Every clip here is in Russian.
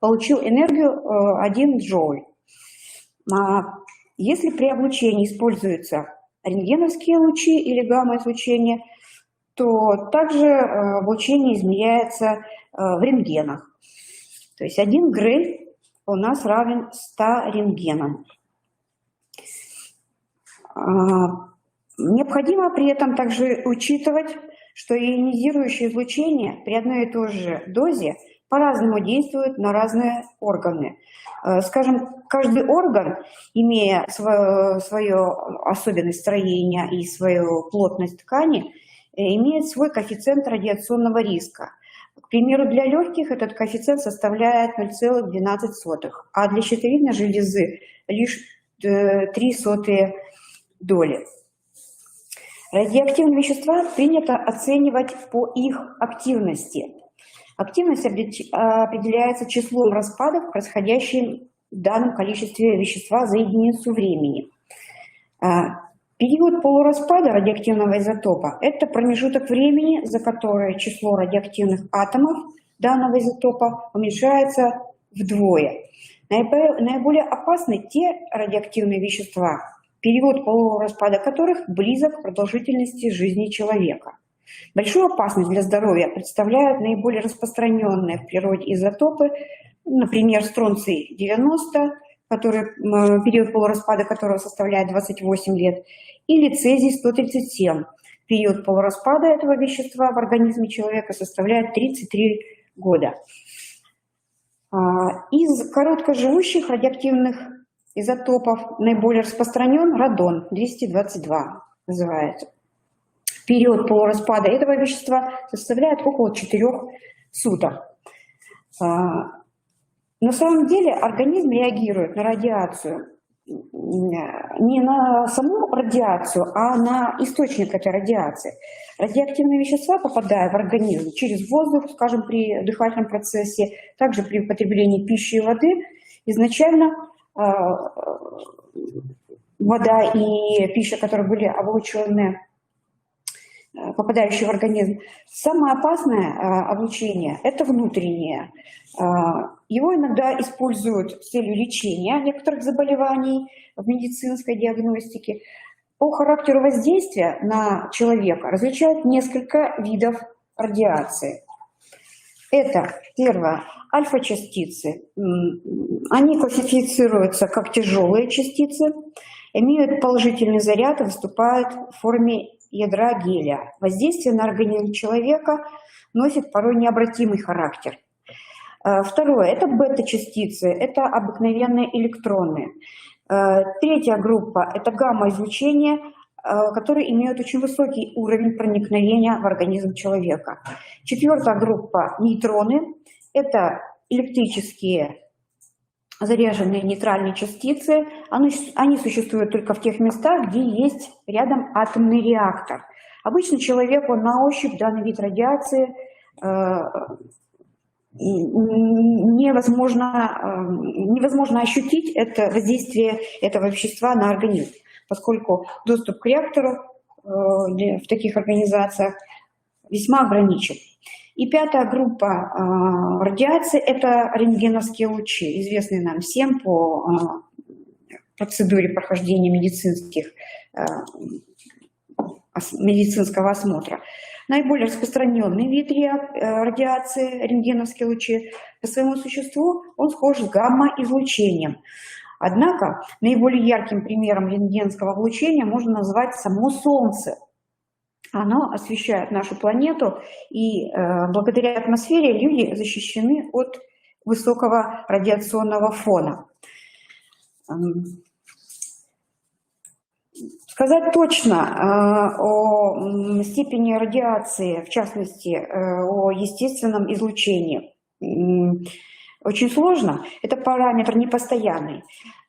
получил энергию 1 джоуль. Если при облучении используются рентгеновские лучи или гамма-излучение, то также облучение измеряется в рентгенах. То есть 1 Грей у нас равен 100 рентгенам. Необходимо при этом также учитывать, что ионизирующее излучение при одной и той же дозе по-разному действует на разные органы. Скажем, каждый орган, имея свою особенность строения и свою плотность ткани, имеет свой коэффициент радиационного риска. К примеру, для легких этот коэффициент составляет 0,12, а для щитовидной железы лишь 0,03 доли. Радиоактивные вещества принято оценивать по их активности. Активность определяется числом распадов, происходящих в данном количестве вещества за единицу времени. Период полураспада радиоактивного изотопа – это промежуток времени, за который число радиоактивных атомов данного изотопа уменьшается вдвое. Наиболее опасны те радиоактивные вещества, период полураспада которых близок к продолжительности жизни человека. Большую опасность для здоровья представляют наиболее распространенные в природе изотопы, например, стронций-90, период полураспада которого составляет 28 лет, или цезий-137. Период полураспада этого вещества в организме человека составляет 33 года. Из короткоживущих радиоактивных изотопов наиболее распространен радон-222 называется. Период полураспада этого вещества составляет около 4 суток. На самом деле организм реагирует на радиацию не на саму радиацию, а на источник этой радиации. Радиоактивные вещества, попадая в организм через воздух, скажем, при дыхательном процессе, также при употреблении пищи и воды, изначально вода и пища, которые были облучены, попадающие в организм. Самое опасное облучение – это внутреннее. Его иногда используют с целью лечения некоторых заболеваний в медицинской диагностике. По характеру воздействия на человека различают несколько видов радиации. Это, первое, альфа-частицы. Они классифицируются как тяжелые частицы, имеют положительный заряд и выступают в форме ядра гелия. Воздействие на организм человека носит порой необратимый характер. Второе – это бета-частицы, это обыкновенные электроны. Третья группа – это гамма-излучение, которые имеют очень высокий уровень проникновения в организм человека. Четвертая группа – нейтроны, это электрические заряженные нейтральные частицы. Они существуют только в тех местах, где есть рядом атомный реактор. Обычно человеку на ощупь данный вид радиации невозможно ощутить это воздействие этого вещества на организм, поскольку доступ к реактору в таких организациях весьма ограничен. И пятая группа радиации – это рентгеновские лучи, известные нам всем по процедуре прохождения медицинского осмотра. Наиболее распространенный вид радиации, рентгеновские лучи, по своему существу он схож с гамма-излучением. Однако наиболее ярким примером рентгеновского облучения можно назвать само Солнце. Оно освещает нашу планету, и благодаря атмосфере люди защищены от высокого радиационного фона. Сказать точно о степени радиации, в частности, о естественном излучении, очень сложно. Это параметр непостоянный.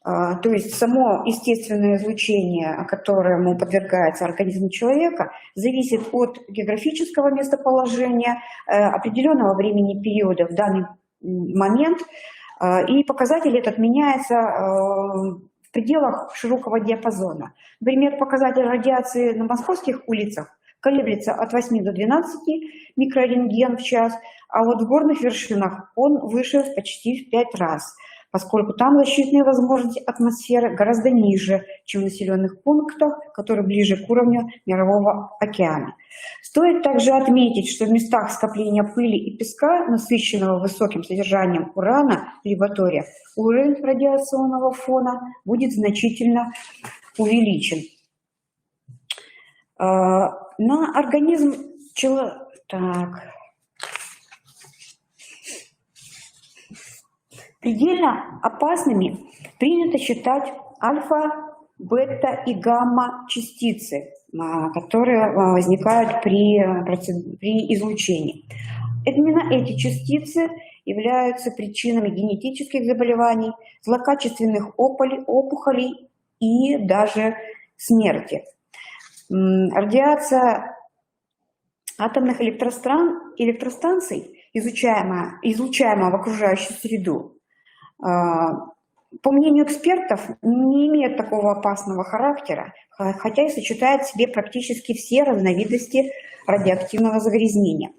То есть само естественное излучение, которому подвергается организм человека, зависит от географического местоположения, определенного времени периода в данный момент, и показатель этот меняется в пределах широкого диапазона. Например, показатель радиации на московских улицах колеблется от 8 до 12 микрорентген в час, а вот в горных вершинах он выше почти в 5 раз, поскольку там защитные возможности атмосферы гораздо ниже, чем в населенных пунктах, которые ближе к уровню Мирового океана. Стоит также отметить, что в местах скопления пыли и песка, насыщенного высоким содержанием урана либо тория, уровень радиационного фона будет значительно увеличен. На организм человека... Предельно опасными принято считать альфа, бета и гамма частицы, которые возникают при излучении. Именно эти частицы являются причинами генетических заболеваний, злокачественных опухолей и даже смерти. Радиация атомных электростанций, излучаемая в окружающую среду, по мнению экспертов, не имеет такого опасного характера, хотя и сочетает в себе практически все разновидности радиоактивного загрязнения.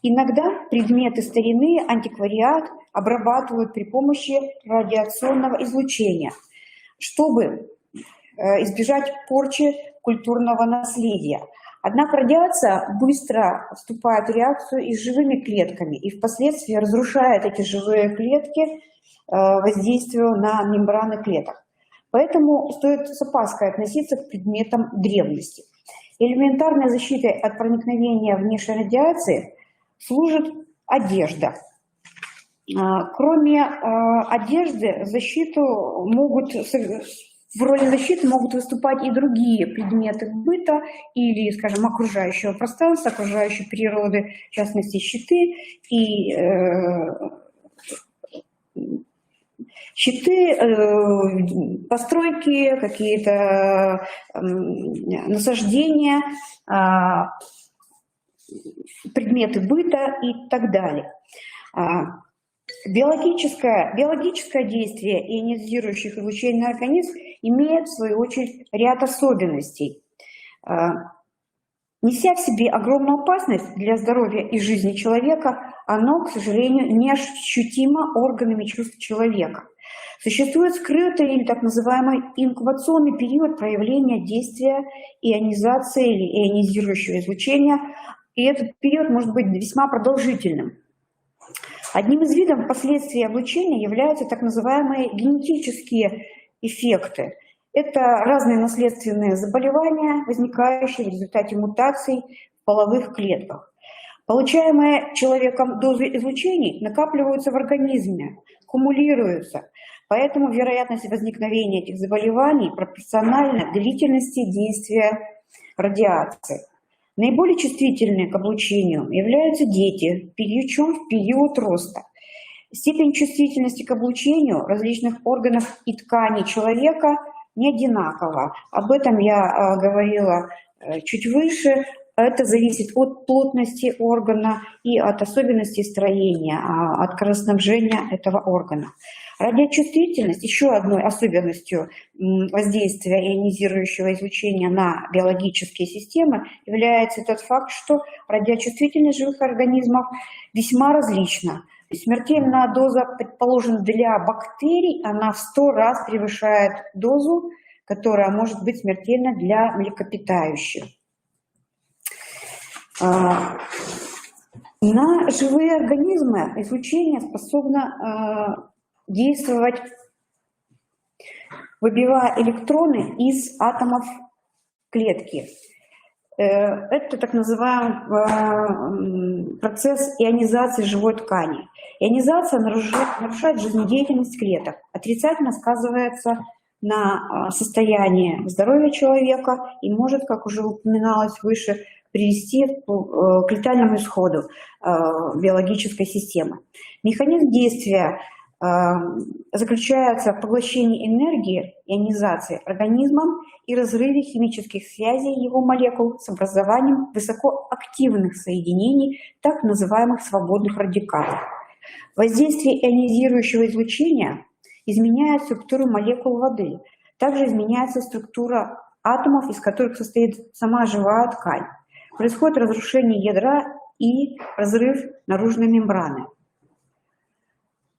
Иногда предметы старины, антиквариат обрабатывают при помощи радиационного излучения, чтобы избежать порчи культурного наследия. Однако радиация быстро вступает в реакцию и с живыми клетками, и впоследствии разрушает эти живые клетки, воздействию на мембраны клеток. Поэтому стоит с опаской относиться к предметам древности. Элементарной защитой от проникновения внешней радиации служит одежда. Кроме одежды, в роли защиты могут выступать и другие предметы быта или, скажем, окружающего пространства, окружающей природы, в частности, щиты, постройки, какие-то насаждения, предметы быта и так далее. Биологическое действие ионизирующих излучений на организм имеет, в свою очередь, ряд особенностей. Неся в себе огромную опасность для здоровья и жизни человека, оно, к сожалению, не ощутимо органами чувств человека. Существует скрытый или так называемый инкубационный период проявления действия ионизации или ионизирующего излучения, и этот период может быть весьма продолжительным. Одним из видов последствий облучения являются так называемые генетические эффекты. Это разные наследственные заболевания, возникающие в результате мутаций в половых клетках. Получаемые человеком дозы излучений накапливаются в организме, кумулируются, поэтому вероятность возникновения этих заболеваний пропорциональна длительности действия радиации. Наиболее чувствительными к облучению являются дети, причем в период роста. Степень чувствительности к облучению различных органов и тканей человека не одинакова. Об этом я говорила чуть выше. Это зависит от плотности органа и от особенностей строения, от кровоснабжения этого органа. Радиочувствительность, еще одной особенностью воздействия ионизирующего излучения на биологические системы является тот факт, что радиочувствительность живых организмов весьма различна. Смертельная доза, предположим, для бактерий, она в 100 раз превышает дозу, которая может быть смертельна для млекопитающих. На живые организмы излучение способно действовать, выбивая электроны из атомов клетки. Это так называемый процесс ионизации живой ткани. Ионизация нарушает жизнедеятельность клеток, отрицательно сказывается на состоянии здоровья человека и может, как уже упоминалось выше, привести к летальному исходу биологической системы. Механизм действия заключается в поглощении энергии ионизации организмом и разрыве химических связей его молекул с образованием высокоактивных соединений, так называемых свободных радикалов. Воздействие ионизирующего излучения изменяет структуру молекул воды. Также изменяется структура атомов, из которых состоит сама живая ткань. происходит разрушение ядра и разрыв наружной мембраны.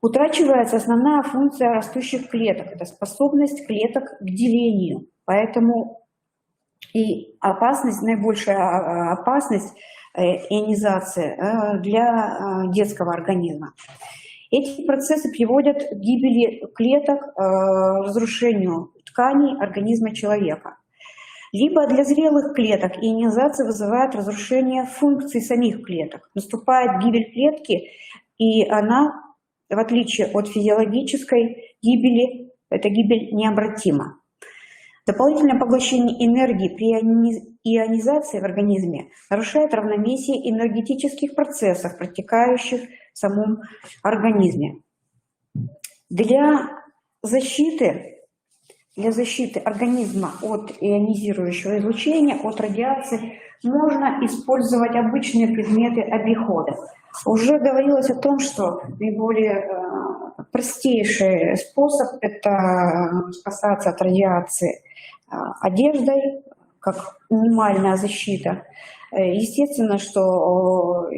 Утрачивается основная функция растущих клеток, это способность клеток к делению. Поэтому и опасность, наибольшая опасность ионизации для детского организма. Эти процессы приводят к гибели клеток, разрушению тканей организма человека. Либо для зрелых клеток ионизация вызывает разрушение функций самих клеток. Наступает гибель клетки, и она, в отличие от физиологической гибели, эта гибель необратима. Дополнительное поглощение энергии при ионизации в организме нарушает равновесие энергетических процессов, протекающих в самом организме. Для защиты организма от ионизирующего излучения, от радиации, можно использовать обычные предметы обихода. Уже говорилось о том, что наиболее простейший способ – это спасаться от радиации одеждой, как минимальная защита. Естественно, что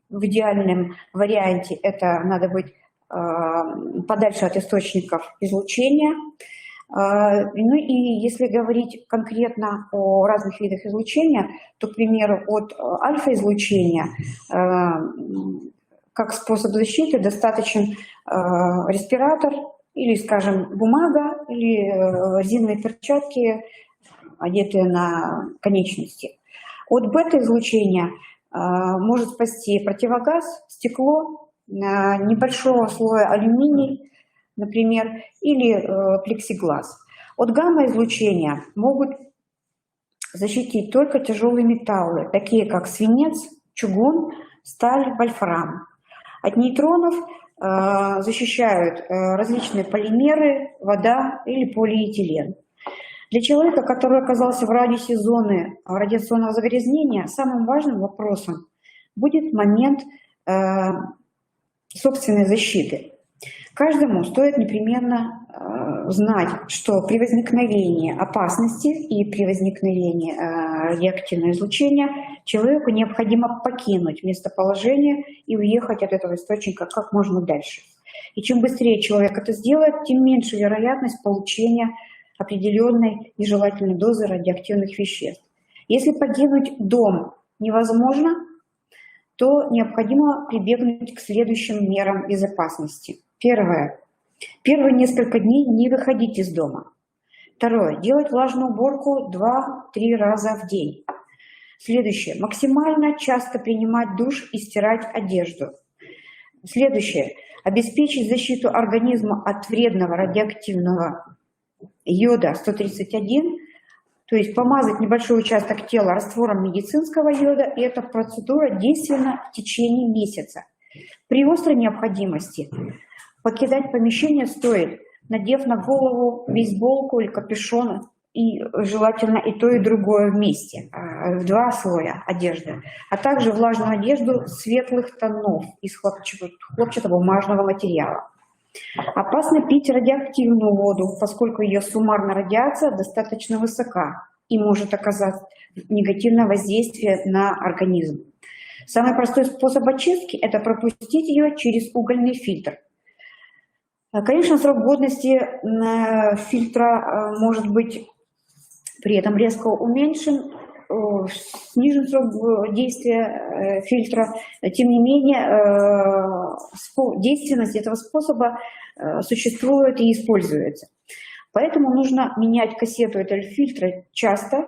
в идеальном варианте это надо быть подальше от источников излучения. Ну и если говорить конкретно о разных видах излучения, то, к примеру, от альфа-излучения как способ защиты достаточен респиратор или, скажем, бумага или резиновые перчатки, одетые на конечности. От бета-излучения может спасти противогаз, стекло, небольшого слоя алюминий, например, или плексиглаз. От гамма-излучения могут защитить только тяжелые металлы, такие как свинец, чугун, сталь, вольфрам. От нейтронов защищают различные полимеры, вода или полиэтилен. Для человека, который оказался в радиусе зоны радиационного загрязнения, самым важным вопросом будет момент собственной защиты. Каждому стоит непременно знать, что при возникновении опасности и при возникновении радиоактивного излучения человеку необходимо покинуть местоположение и уехать от этого источника как можно дальше. И чем быстрее человек это сделает, тем меньше вероятность получения определенной нежелательной дозы радиоактивных веществ. Если покинуть дом невозможно, то необходимо прибегнуть к следующим мерам безопасности. Первое. Первые несколько дней не выходить из дома. Второе. Делать влажную уборку 2-3 раза в день. Следующее. Максимально часто принимать душ и стирать одежду. Следующее. Обеспечить защиту организма от вредного радиоактивного йода-131, то есть помазать небольшой участок тела раствором медицинского йода, и эта процедура действенна в течение месяца. При острой необходимости покидать помещение стоит, надев на голову бейсболку или капюшон, и желательно и то, и другое вместе, в 2 слоя одежды, а также влажную одежду светлых тонов из хлопчатобумажного материала. Опасно пить радиоактивную воду, поскольку ее суммарная радиация достаточно высока и может оказать негативное воздействие на организм. Самый простой способ очистки – это пропустить ее через угольный фильтр. Конечно, срок годности фильтра может быть при этом резко уменьшен, снижен срок действия фильтра. Тем не менее, действенность этого способа существует и используется. Поэтому нужно менять кассету этого фильтра часто.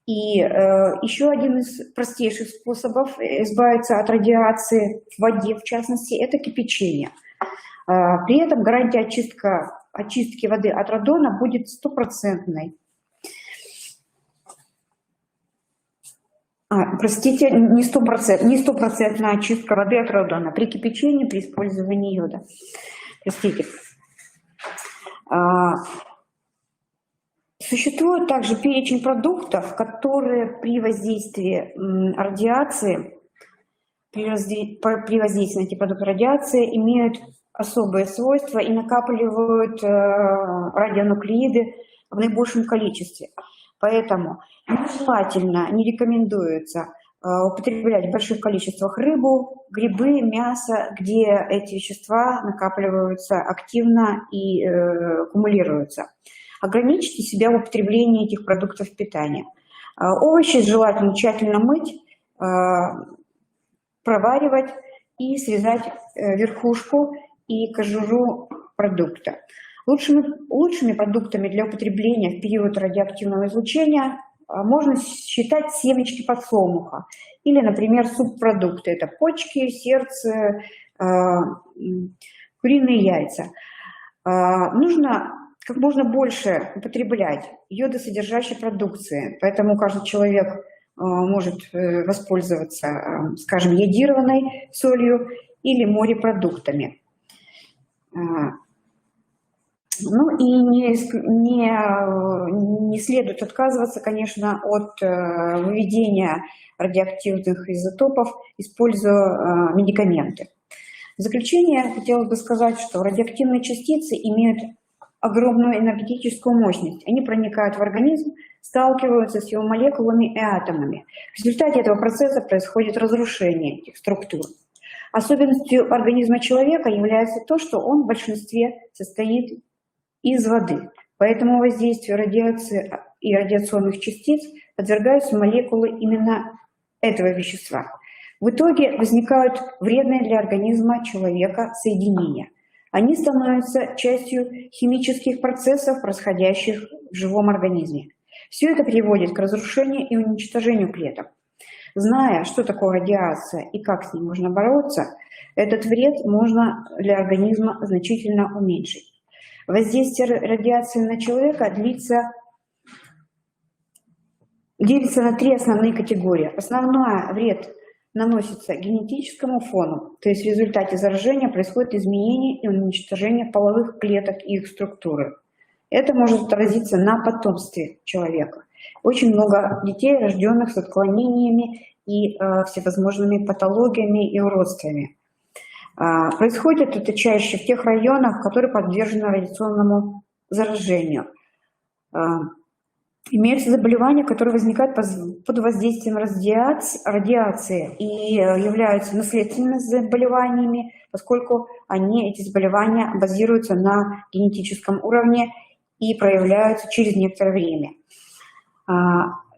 И еще один из простейших способов избавиться от радиации в воде, в частности, это кипячение. При этом гарантия очистки воды от радона будет стопроцентной. Простите, не стопроцентная очистка воды от радона при кипячении, при использовании йода. Простите. Существует также перечень продуктов, которые при воздействии радиации, при воздействии на эти продукты радиации имеют особые свойства и накапливают радионуклеиды в наибольшем количестве. Поэтому нежелательно, не рекомендуется употреблять в больших количествах рыбу, грибы, мясо, где эти вещества накапливаются активно и аккумулируются. Ограничьте себя в употреблении этих продуктов питания. Овощи желательно тщательно мыть, проваривать и срезать верхушку и кожуру продукта. Лучшими продуктами для употребления в период радиоактивного излучения можно считать семечки подсолнуха или, например, субпродукты. Это почки, сердце, куриные яйца. Нужно как можно больше употреблять йодосодержащей продукции, поэтому каждый человек может воспользоваться, скажем, йодированной солью или морепродуктами. Ну и не следует отказываться, конечно, от выведения радиоактивных изотопов, используя медикаменты. В заключение хотелось бы сказать, что радиоактивные частицы имеют огромную энергетическую мощность. Они проникают в организм, сталкиваются с его молекулами и атомами. В результате этого процесса происходит разрушение этих структур. Особенностью организма человека является то, что он в большинстве состоит из воды. Поэтому воздействию радиации и радиационных частиц подвергаются молекулы именно этого вещества. В итоге возникают вредные для организма человека соединения. Они становятся частью химических процессов, происходящих в живом организме. Все это приводит к разрушению и уничтожению клеток. Зная, что такое радиация и как с ней можно бороться, этот вред можно для организма значительно уменьшить. Воздействие радиации на человека делится на 3 основные категории. Основной вред наносится генетическому фону, то есть в результате заражения происходит изменение и уничтожение половых клеток и их структуры. Это может отразиться на потомстве человека. Очень много детей, рожденных с отклонениями и всевозможными патологиями и уродствами. Происходит это чаще в тех районах, которые подвержены радиационному заражению. Имеются заболевания, которые возникают под воздействием радиации и являются наследственными заболеваниями, поскольку эти заболевания базируются на генетическом уровне и проявляются через некоторое время.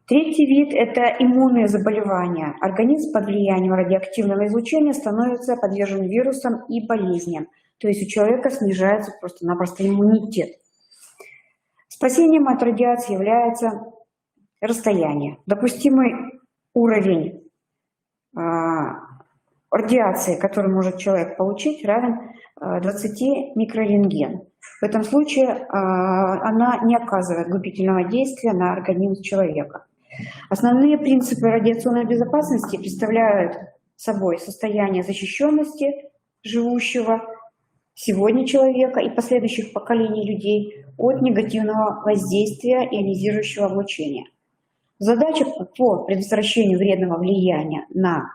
Третий вид – это иммунные заболевания. Организм под влиянием радиоактивного излучения становится подвержен вирусам и болезням, то есть у человека снижается просто-напросто иммунитет. Спасением от радиации является расстояние. Допустимый уровень радиации, который может человек получить, равен 20 микрорентген. В этом случае она не оказывает губительного действия на организм человека. Основные принципы радиационной безопасности представляют собой состояние защищенности живущего сегодня человека и последующих поколений людей от негативного воздействия ионизирующего облучения. Задача по предотвращению вредного влияния на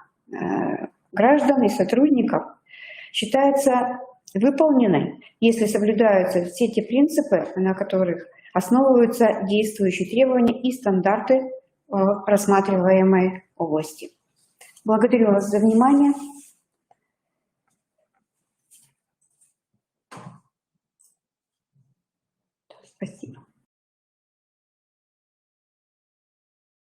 граждан и сотрудников считается выполненной, если соблюдаются все те принципы, на которых основываются действующие требования и стандарты в рассматриваемой области. Благодарю вас за внимание.